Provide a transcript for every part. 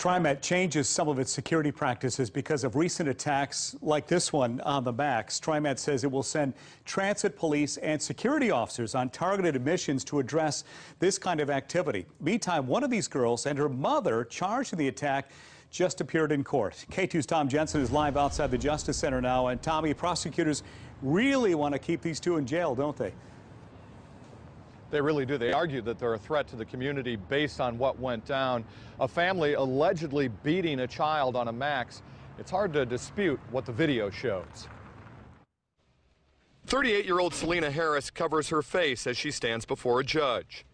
TriMet changes some of its security practices because of recent attacks like this one on the Max. TriMet says it will send transit police and security officers on targeted missions to address this kind of activity. Meantime, one of these girls and her mother charged in the attack just appeared in court. K2's Tom Jensen is live outside the Justice Center now. And Tommy, prosecutors really want to keep these two in jail, don't they? They really do. They argue that they're a threat to the community based on what went down. A family allegedly beating a child on a Max. It's hard to dispute what the video shows. 38-year-old Selena Harris covers her face as she stands before a judge.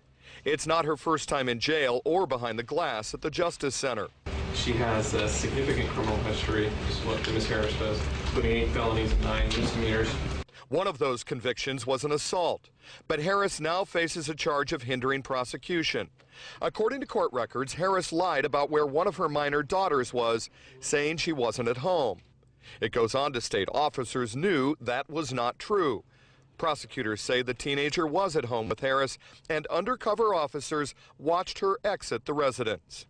It's not her first time in jail or behind the glass at the Justice Center. She has a significant criminal history, is what Ms. Harris does, including 8 felonies and 9 misdemeanors. One of those convictions was an assault, but Harris now faces a charge of hindering prosecution. According to court records, Harris lied about where one of her minor daughters was, saying she wasn't at home. It goes on to state officers knew that was not true. Prosecutors say the teenager was at home with Harris, and undercover officers watched her exit the residence.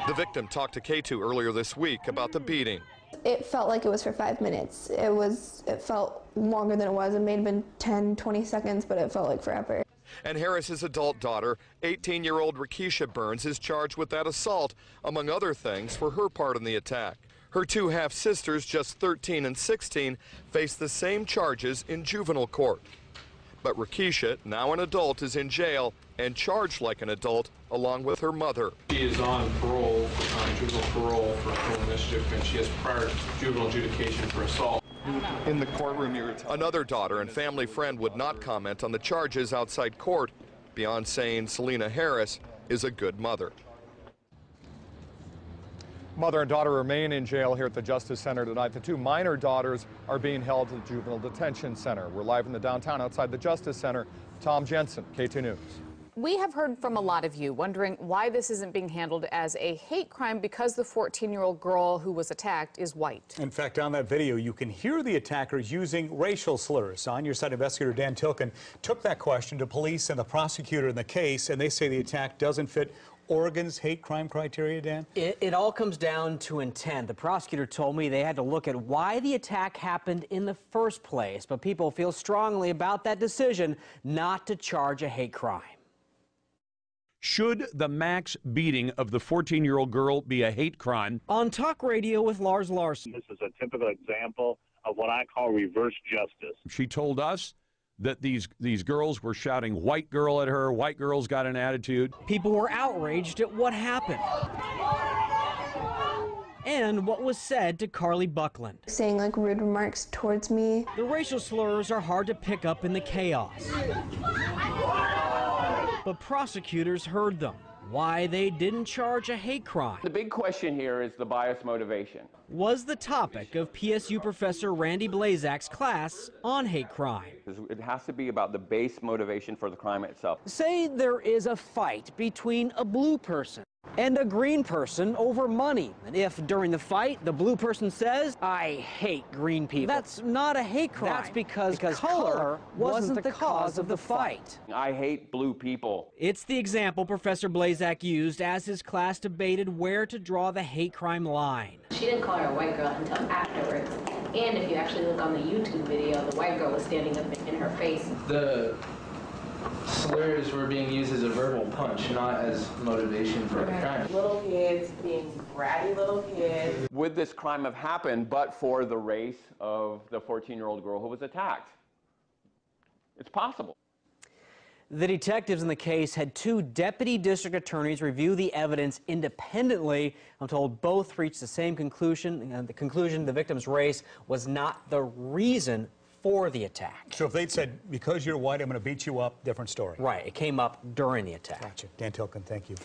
The victim talked to K2 earlier this week about the beating. It felt like it was for 5 minutes. It felt longer than it was. It may have been 10, 20 seconds, but it felt like forever. And Harris's adult daughter, 18-year-old Rakisha Burns, is charged with that assault, among other things, for her part in the attack. Her 2 half-sisters, just 13 and 16, face the same charges in juvenile court. But Rakisha, now an adult, is in jail and charged like an adult, along with her mother. She is on parole, on juvenile parole for criminal mischief, and she has prior juvenile adjudication for assault. In the courtroom, another daughter and family friend would not comment on the charges outside court, beyond saying Selena Harris is a good mother. Mother and daughter remain in jail here at the Justice Center tonight. The 2 minor daughters are being held at the Juvenile Detention Center. We're live in the downtown outside the Justice Center. Tom Jensen, K2 News. We have heard from a lot of you wondering why this isn't being handled as a hate crime because the 14-year-old girl who was attacked is white. In fact, on that video, you can hear the attackers using racial slurs. On your side, investigator Dan Tilken took that question to police and the prosecutor in the case, and they say the attack doesn't fit Oregon's hate crime criteria, Dan? It all comes down to intent. The prosecutor told me they had to look at why the attack happened in the first place, but people feel strongly about that decision not to charge a hate crime. Should the Max beating of the 14-year-old girl be a hate crime? On Talk Radio with Lars Larson. This is a typical example of what I call reverse justice. She told us that these girls were shouting white girl at her. White girl's got an attitude. People were outraged at what happened and what was said to Carly Buckland. Saying like rude remarks towards me. The racial slurs are hard to pick up in the chaos, but prosecutors heard them. Why they didn't charge a hate crime. The big question here is the bias motivation. Was the topic of PSU professor Randy Blazak's class on hate crime. It has to be about the base motivation for the crime itself. Say there is a fight between a blue person and a green person over money. And if during the fight the blue person says, "I hate green people," that's not a hate crime. That's because color wasn't the cause of the fight. I hate blue people. It's the example Professor Blazak used as his class debated where to draw the hate crime line. She didn't call her a white girl until afterwards. And if you actually look on the YouTube video, the white girl was standing up in her face. The slurs were being used as a verbal punch, not as motivation for the crime. Little kids being bratty little kids. Would this crime have happened but for the race of the 14-year-old girl who was attacked? It's possible. The detectives in the case had 2 deputy district attorneys review the evidence independently. I'm told both reached the same conclusion, the conclusion the victim's race was not the reason for the attack. So if they'd said, because you're white, I'm going to beat you up, different story. Right. It came up during the attack. Gotcha. Dan Tilken, thank you.